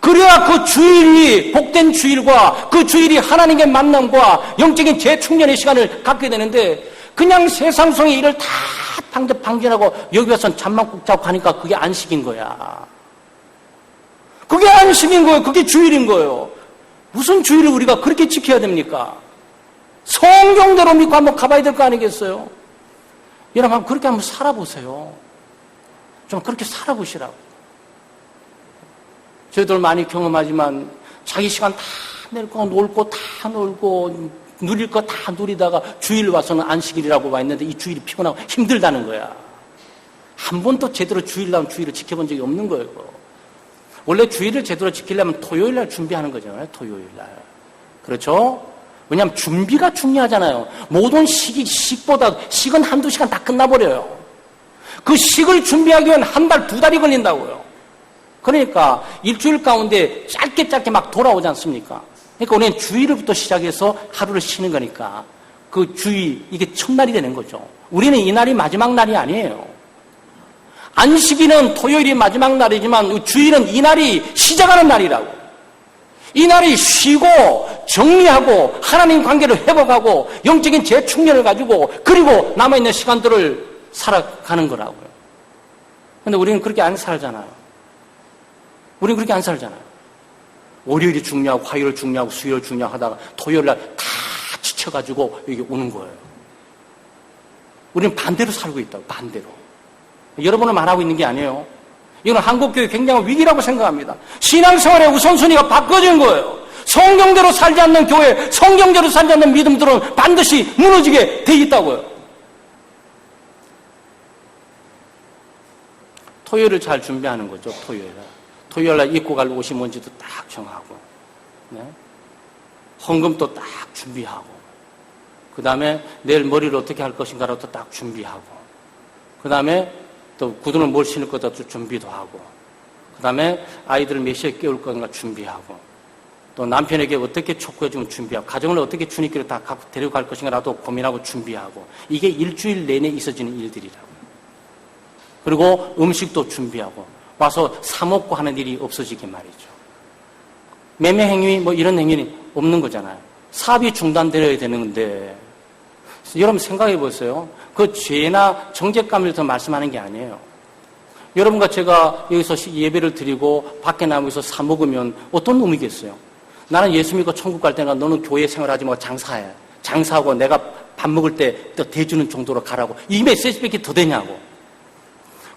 그래야 그 주일이 복된 주일과 그 주일이 하나님의 만남과 영적인 재충전의 시간을 갖게 되는데 그냥 세상성의 일을 다 방전하고 여기 와서 잠만 꾹 자고 가니까 그게 안식인 거야. 그게 안식인 거예요. 그게 주일인 거예요. 무슨 주일을 우리가 그렇게 지켜야 됩니까? 성경대로 믿고 한번 가봐야 될 거 아니겠어요? 여러분 그렇게 한번 살아보세요. 좀 그렇게 살아보시라고. 저희들 많이 경험하지만 자기 시간 다 내고 놀고 다 놀고 누릴 거 다 누리다가 주일 와서는 안식일이라고 와 있는데 이 주일이 피곤하고 힘들다는 거야. 한 번도 제대로 주일날 주일을 지켜본 적이 없는 거예요. 원래 주일을 제대로 지키려면 토요일날 준비하는 거잖아요. 토요일날. 그렇죠? 왜냐하면 준비가 중요하잖아요. 모든 식보다 식은 한두 시간 다 끝나버려요. 그 식을 준비하기 위한 한 달, 2달이 걸린다고요. 그러니까 일주일 가운데 짧게 막 돌아오지 않습니까? 그러니까 우리는 주일부터 시작해서 하루를 쉬는 거니까 그 주일, 이게 첫날이 되는 거죠. 우리는 이 날이 마지막 날이 아니에요. 안식일은 토요일이 마지막 날이지만 주일은 이 날이 시작하는 날이라고. 이 날이 쉬고 정리하고 하나님 관계를 회복하고 영적인 재충전을 가지고 그리고 남아있는 시간들을 살아가는 거라고요. 그런데 우리는 그렇게 안 살잖아요. 우리는 그렇게 안 살잖아요. 월요일이 중요하고 화요일 중요하고 수요일 중요하고 하다가 토요일날 다 지쳐가지고 여기 오는 거예요. 우리는 반대로 살고 있다고. 반대로. 여러분은 말하고 있는 게 아니에요. 이건 한국교회 굉장한 위기라고 생각합니다. 신앙생활의 우선순위가 바꿔진 거예요. 성경대로 살지 않는 교회, 성경대로 살지 않는 믿음들은 반드시 무너지게 돼 있다고요. 토요일을 잘 준비하는 거죠. 토요일날 입고 갈 옷이 뭔지도 딱 정하고, 네? 헌금도 딱 준비하고, 그 다음에 내일 머리를 어떻게 할 것인가라도 딱 준비하고, 그 다음에 또 구두는 뭘 신을 거다 또 준비도 하고, 그 다음에 아이들을 몇 시에 깨울 건가 준비하고, 또 남편에게 어떻게 촉구해주면 준비하고, 가정을 어떻게 주님께로 다 갖고 데려갈 것인가라도 고민하고 준비하고, 이게 일주일 내내 있어지는 일들이라고요. 그리고 음식도 준비하고, 와서 사먹고 하는 일이 없어지게 말이죠. 매매 행위, 뭐 이런 행위는 없는 거잖아요. 사업이 중단되어야 되는데, 여러분 생각해 보세요. 그 죄나 정죄감을 더 말씀하는 게 아니에요. 여러분과 제가 여기서 예배를 드리고 밖에 나가서 사 먹으면 어떤 놈이겠어요? 나는 예수 믿고 천국 갈 때가 너는 교회 생활하지 말고 장사해. 장사하고 내가 밥 먹을 때 또 대주는 정도로 가라고. 이 메시지밖에 더 되냐고.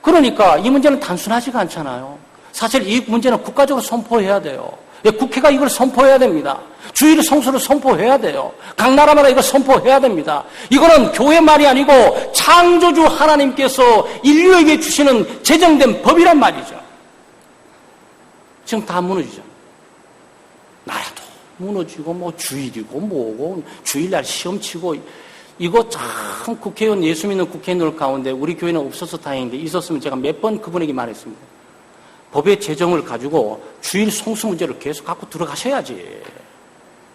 그러니까 이 문제는 단순하지가 않잖아요. 사실 이 문제는 국가적으로 선포해야 돼요. 국회가 이걸 선포해야 됩니다. 주일 성수를 선포해야 돼요. 각 나라마다 이걸 선포해야 됩니다. 이거는 교회 말이 아니고 창조주 하나님께서 인류에게 주시는 제정된 법이란 말이죠. 지금 다 무너지죠. 나라도 무너지고 뭐 주일이고 뭐고 주일날 시험 치고, 이거 참 국회의원, 예수 믿는 국회의원들 가운데 우리 교회는 없어서 다행인데 있었으면 제가 몇 번 그분에게 말했습니다. 법의 제정을 가지고 주일 성수 문제를 계속 갖고 들어가셔야지.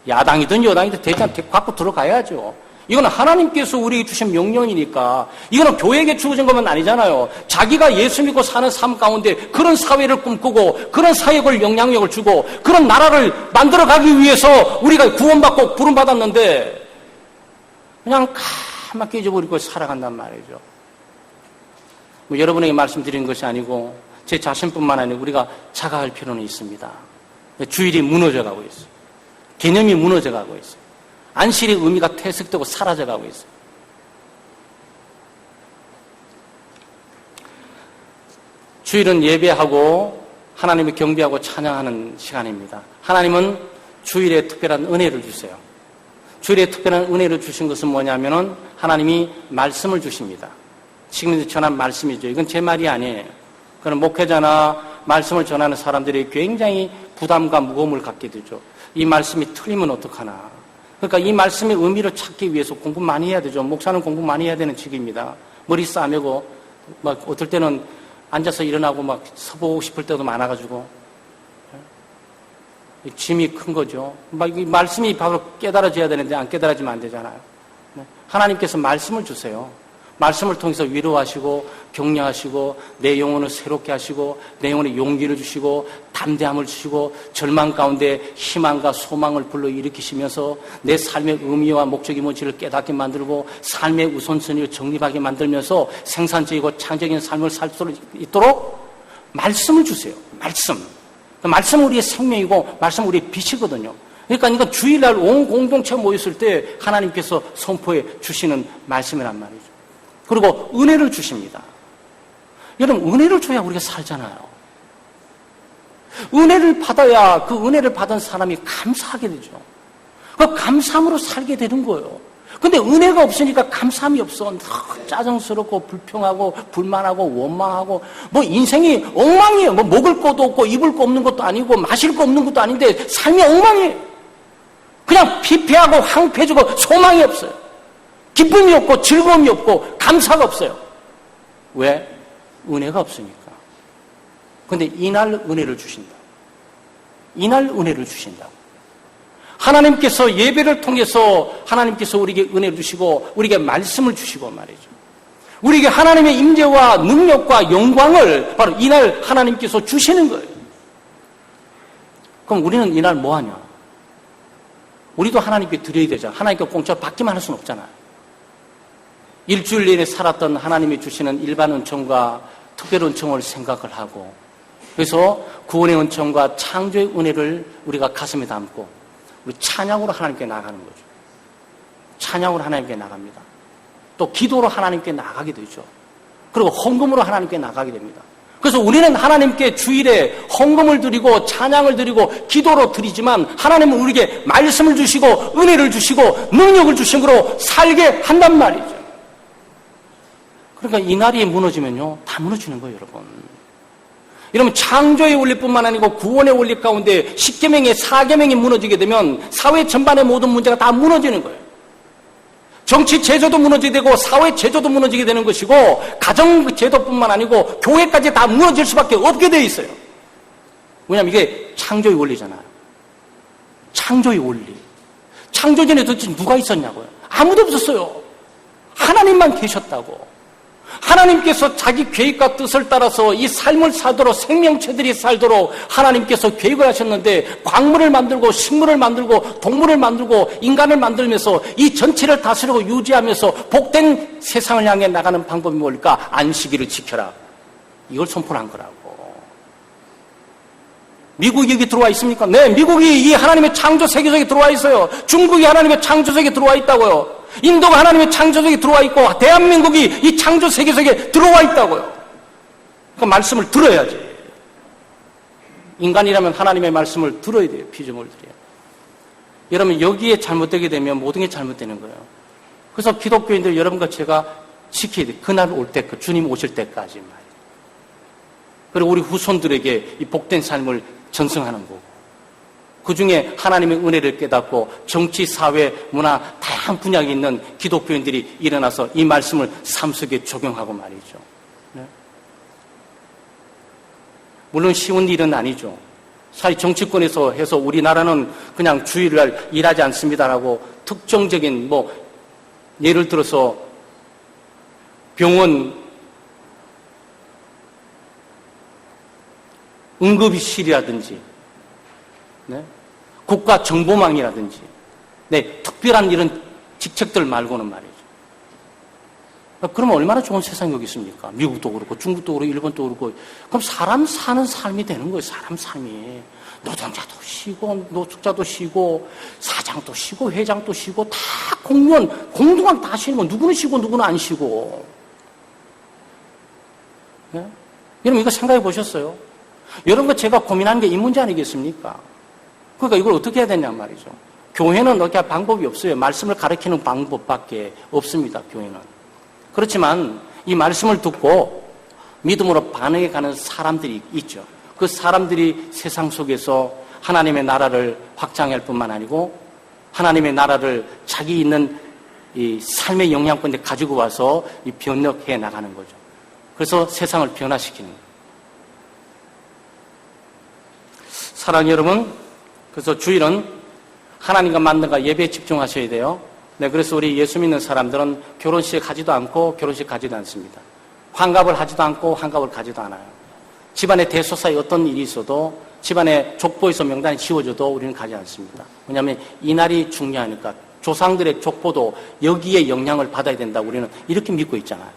야당이든 여당이든 대장 갖고 들어가야죠. 이건 하나님께서 우리에게 주신 명령이니까. 이거는 교회에게 주어진 것만 아니잖아요. 자기가 예수 믿고 사는 삶 가운데 그런 사회를 꿈꾸고 그런 사역을 영향력을 주고 그런 나라를 만들어가기 위해서 우리가 구원받고 부름받았는데 그냥 가만히 잊어버리고 살아간단 말이죠. 뭐 여러분에게 말씀드리는 것이 아니고 제 자신뿐만 아니라 우리가 자각할 필요는 있습니다. 주일이 무너져가고 있어요. 개념이 무너져가고 있어요. 안식일의 의미가 퇴색되고 사라져가고 있어요. 주일은 예배하고 하나님을 경배하고 찬양하는 시간입니다. 하나님은 주일에 특별한 은혜를 주세요. 주일에 특별한 은혜를 주신 것은 뭐냐면은 하나님이 말씀을 주십니다. 지금 전한 말씀이죠. 이건 제 말이 아니에요. 그런 목회자나 말씀을 전하는 사람들이 굉장히 부담과 무거움을 갖게 되죠. 이 말씀이 틀리면 어떡하나. 그러니까 이 말씀의 의미를 찾기 위해서 공부 많이 해야 되죠. 목사는 공부 많이 해야 되는 직위입니다. 머리 싸매고 막 어떨 때는 앉아서 일어나고 막 서보고 싶을 때도 많아가지고 짐이 큰 거죠. 막 이 말씀이 바로 깨달아져야 되는데 안 깨달아지면 안 되잖아요. 하나님께서 말씀을 주세요. 말씀을 통해서 위로하시고 격려하시고 내 영혼을 새롭게 하시고 내 영혼에 용기를 주시고 담대함을 주시고 절망 가운데 희망과 소망을 불러일으키시면서 내 삶의 의미와 목적이 뭔지를 깨닫게 만들고 삶의 우선순위를 정립하게 만들면서 생산적이고 창조적인 삶을 살 수 있도록 말씀을 주세요. 말씀은 우리의 생명이고 말씀은 우리의 빛이거든요. 그러니까 이거 주일날 온 공동체 모였을 때 하나님께서 선포해 주시는 말씀이란 말이죠. 그리고 은혜를 주십니다. 여러분, 은혜를 줘야 우리가 살잖아요. 은혜를 받아야 그 은혜를 받은 사람이 감사하게 되죠. 그 감사함으로 살게 되는 거예요. 근데 은혜가 없으니까 감사함이 없어. 짜증스럽고 불평하고 불만하고 원망하고 뭐 인생이 엉망이에요. 뭐 먹을 것도 없고 입을 거 없는 것도 아니고 마실 거 없는 것도 아닌데 삶이 엉망이에요. 그냥 피폐하고 황폐해지고 소망이 없어요. 기쁨이 없고 즐거움이 없고 감사가 없어요. 왜? 은혜가 없으니까. 근데 이날 은혜를 주신다. 이날 은혜를 주신다. 하나님께서 예배를 통해서 하나님께서 우리에게 은혜를 주시고 우리에게 말씀을 주시고 말이죠. 우리에게 하나님의 임재와 능력과 영광을 바로 이날 하나님께서 주시는 거예요. 그럼 우리는 이날 뭐 하냐? 우리도 하나님께 드려야 되잖아. 하나님께 공짜로 받기만 할 수는 없잖아요. 일주일 내내 살았던 하나님이 주시는 일반 은총과 특별 은총을 생각을 하고 그래서 구원의 은총과 창조의 은혜를 우리가 가슴에 담고 우리 찬양으로 하나님께 나가는 거죠. 찬양으로 하나님께 나갑니다. 또 기도로 하나님께 나가게 되죠. 그리고 헌금으로 하나님께 나가게 됩니다. 그래서 우리는 하나님께 주일에 헌금을 드리고 찬양을 드리고 기도로 드리지만 하나님은 우리에게 말씀을 주시고 은혜를 주시고 능력을 주심으로 살게 한단 말이죠. 그러니까 이 날이 무너지면요 다 무너지는 거예요. 여러분 창조의 원리뿐만 아니고 구원의 원리 가운데 10계명의 4계명이 무너지게 되면 사회 전반의 모든 문제가 다 무너지는 거예요. 정치 제도도 무너지게 되고 사회 제도도 무너지게 되는 것이고 가정 제도뿐만 아니고 교회까지 다 무너질 수밖에 없게 되어 있어요. 왜냐하면 이게 창조의 원리잖아요. 창조의 원리. 창조 전에 도대체 누가 있었냐고요. 아무도 없었어요. 하나님만 계셨다고. 하나님께서 자기 계획과 뜻을 따라서 이 삶을 살도록 생명체들이 살도록 하나님께서 계획을 하셨는데 광물을 만들고 식물을 만들고 동물을 만들고 인간을 만들면서 이 전체를 다스리고 유지하면서 복된 세상을 향해 나가는 방법이 뭘까? 안식일을 지켜라. 이걸 선포한 거라고. 미국이 여기 들어와 있습니까? 네, 미국이 이 하나님의 창조 세계적에 들어와 있어요. 중국이 하나님의 창조 세계에 들어와 있다고요. 인도가 하나님의 창조 세계에 들어와 있고 대한민국이 이 창조 세계 속에 들어와 있다고요. 그러니까 말씀을 들어야지. 인간이라면 하나님의 말씀을 들어야 돼요. 피조물들이. 여러분 여기에 잘못되게 되면 모든 게 잘못되는 거예요. 그래서 기독교인들 여러분과 제가 지켜야 돼요. 그날 올 때, 주님 오실 때까지 말이에요. 그리고 우리 후손들에게 이 복된 삶을 전승하는 거고 그 중에 하나님의 은혜를 깨닫고 정치, 사회, 문화 다양한 분야에 있는 기독교인들이 일어나서 이 말씀을 삶 속에 적용하고 말이죠. 네? 물론 쉬운 일은 아니죠. 사실 정치권에서 해서 우리나라는 그냥 주일날 일하지 않습니다라고 특정적인 예를 들어서 병원 응급실이라든지 네? 국가정보망이라든지 네, 특별한 이런 직책들 말고는 말이죠. 그러면 얼마나 좋은 세상이 여기 있습니까? 미국도 그렇고 중국도 그렇고 일본도 그렇고 그럼 사람 사는 삶이 되는 거예요. 사람 삶이. 노동자도 쉬고 노숙자도 쉬고 사장도 쉬고 회장도 쉬고 다 공무원 공동한 다 쉬는 거 누구는 쉬고 누구는 안 쉬고 네? 여러분 이거 생각해 보셨어요? 여러분과 제가 고민하는 게 이 문제 아니겠습니까? 그러니까 이걸 어떻게 해야 되냐 말이죠. 교회는 어떻게 할 방법이 없어요. 말씀을 가르치는 방법밖에 없습니다. 교회는. 그렇지만 이 말씀을 듣고 믿음으로 반응해 가는 사람들이 있죠. 그 사람들이 세상 속에서 하나님의 나라를 확장할 뿐만 아니고 하나님의 나라를 자기 있는 이 삶의 영향권에 가지고 와서 이 변혁해 나가는 거죠. 그래서 세상을 변화시키는 거예요. 사랑하는 여러분, 그래서 주일은 하나님과 만남과 예배에 집중하셔야 돼요. 네, 그래서 우리 예수 믿는 사람들은 결혼식에 가지도 않고 결혼식 가지도 않습니다. 환갑을 하지도 않고 환갑을 가지도 않아요. 집안에 대소사에 어떤 일이 있어도 집안에 족보에서 명단이 지워져도 우리는 가지 않습니다. 왜냐하면 이 날이 중요하니까 조상들의 족보도 여기에 영향을 받아야 된다 우리는 이렇게 믿고 있잖아요.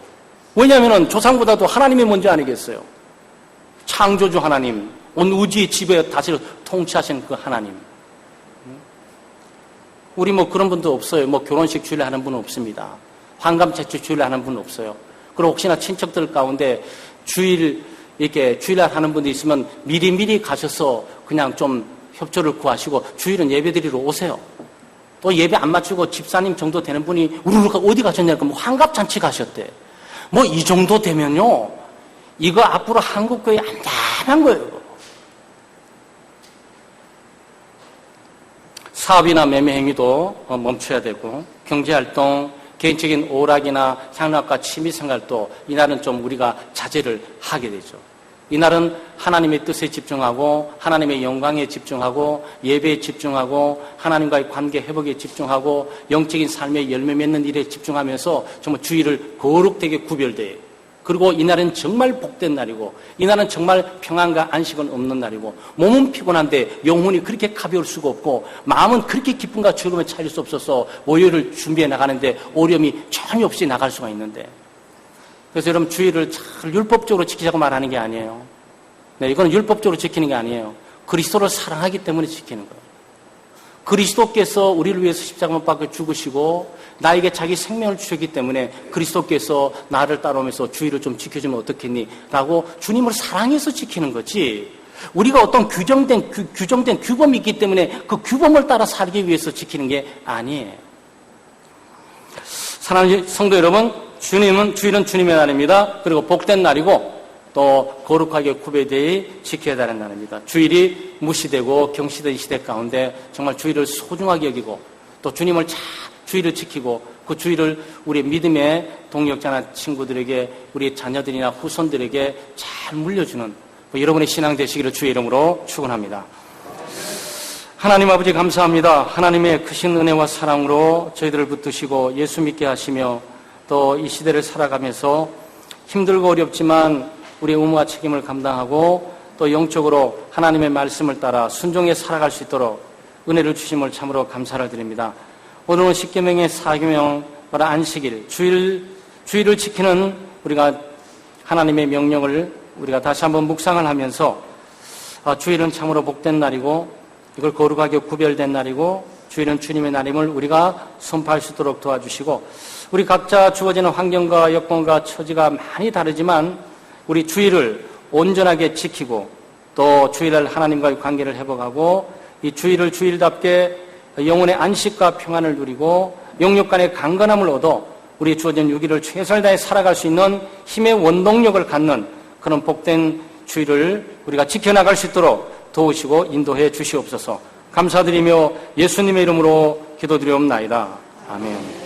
왜냐하면 조상보다도 하나님이 먼저 아니겠어요. 창조주 하나님, 온 우주의 지배 다스려 통치하시는 그 하나님. 우리 그런 분도 없어요. 결혼식 주일에 하는 분은 없습니다. 환갑 제출 주일에 하는 분은 없어요. 그리고 혹시나 친척들 가운데 주일날 하는 분도 있으면 미리미리 가셔서 그냥 좀 협조를 구하시고 주일은 예배 드리러 오세요. 또 예배 안 맞추고 집사님 정도 되는 분이 우르르 어디 가셨냐니까 환갑 잔치 가셨대. 이 정도 되면요. 이거 앞으로 한국교회 안전한 거예요. 사업이나 매매 행위도 멈춰야 되고 경제활동, 개인적인 오락이나 향락과 취미생활도 이날은 좀 우리가 자제를 하게 되죠. 이날은 하나님의 뜻에 집중하고 하나님의 영광에 집중하고 예배에 집중하고 하나님과의 관계 회복에 집중하고 영적인 삶의 열매 맺는 일에 집중하면서 정말 주일을 거룩되게 구별돼요. 그리고 이날은 정말 복된 날이고 이날은 정말 평안과 안식은 없는 날이고 몸은 피곤한데 영혼이 그렇게 가벼울 수가 없고 마음은 그렇게 기쁨과 즐거움에 차릴 수 없어서 월요일을 준비해 나가는데 어려움이 전혀 없이 나갈 수가 있는데 그래서 여러분 주일을 잘 율법적으로 지키자고 말하는 게 아니에요. 네, 이건 율법적으로 지키는 게 아니에요. 그리스도를 사랑하기 때문에 지키는 거예요. 그리스도께서 우리를 위해서 십자가 못 박혀 죽으시고 나에게 자기 생명을 주셨기 때문에 그리스도께서 나를 따라오면서 주의를 좀 지켜주면 어떻겠니? 라고 주님을 사랑해서 지키는 거지. 우리가 어떤 규정된 규범이 있기 때문에 그 규범을 따라 살기 위해서 지키는 게 아니에요. 사랑하는 성도 여러분, 주일은 주님의 날입니다. 그리고 복된 날이고 또 거룩하게 구별되어 지켜야 되는 날입니다. 주일이 무시되고 경시된 시대 가운데 정말 주일을 소중하게 여기고 또 주님을 잘 주일을 지키고 그 주의를 우리 믿음의 동역자나 친구들에게, 우리 자녀들이나 후손들에게 잘 물려주는 여러분의 신앙 되시기를 주의 이름으로 축원합니다. 하나님 아버지 감사합니다. 하나님의 크신 은혜와 사랑으로 저희들을 붙드시고 예수 믿게 하시며 또 이 시대를 살아가면서 힘들고 어렵지만 우리의 의무와 책임을 감당하고 또 영적으로 하나님의 말씀을 따라 순종해 살아갈 수 있도록 은혜를 주심을 참으로 감사를 드립니다. 오늘은 십계명의 4계명 바로 안식일, 주일을 지키는 우리가 하나님의 명령을 우리가 다시 한번 묵상을 하면서 주일은 참으로 복된 날이고 이걸 거룩하게 구별된 날이고 주일은 주님의 날임을 우리가 선포할 수 있도록 도와주시고 우리 각자 주어지는 환경과 여건과 처지가 많이 다르지만 우리 주일을 온전하게 지키고 또 주일날 하나님과의 관계를 회복하고 이 주일을 주일답게 영혼의 안식과 평안을 누리고 영육 간의 강건함을 얻어 우리 주어진 유기를 최선을 다해 살아갈 수 있는 힘의 원동력을 갖는 그런 복된 주일을 우리가 지켜나갈 수 있도록 도우시고 인도해 주시옵소서. 감사드리며 예수님의 이름으로 기도드리옵나이다. 아멘.